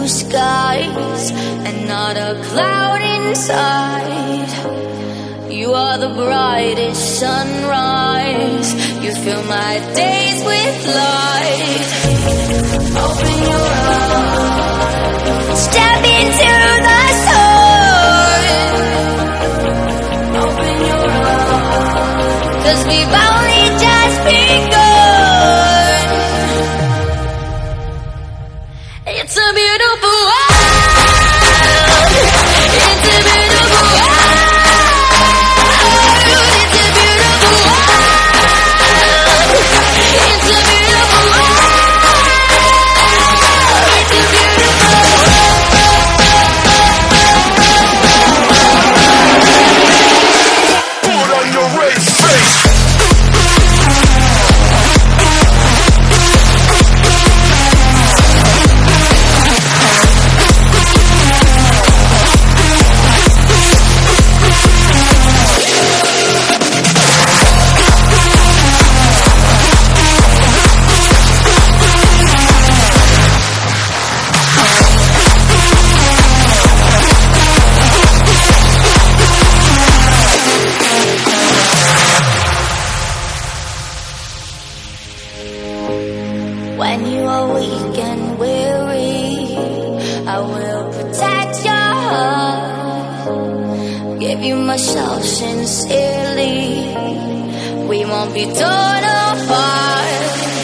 blue skies and not a cloud inside. You are the brightest sunrise. You fill my days with light. Open your eyes, step into the sun. Open your eyes, 'cause we've only just begun. It's a beautiful world. It's a beautiful world. It's a beautiful world. It's a beautiful world. It's a beautiful world. Put on your race face. When you are weak and weary, I will protect your heart. Give you myself sincerely. We won't be torn apart.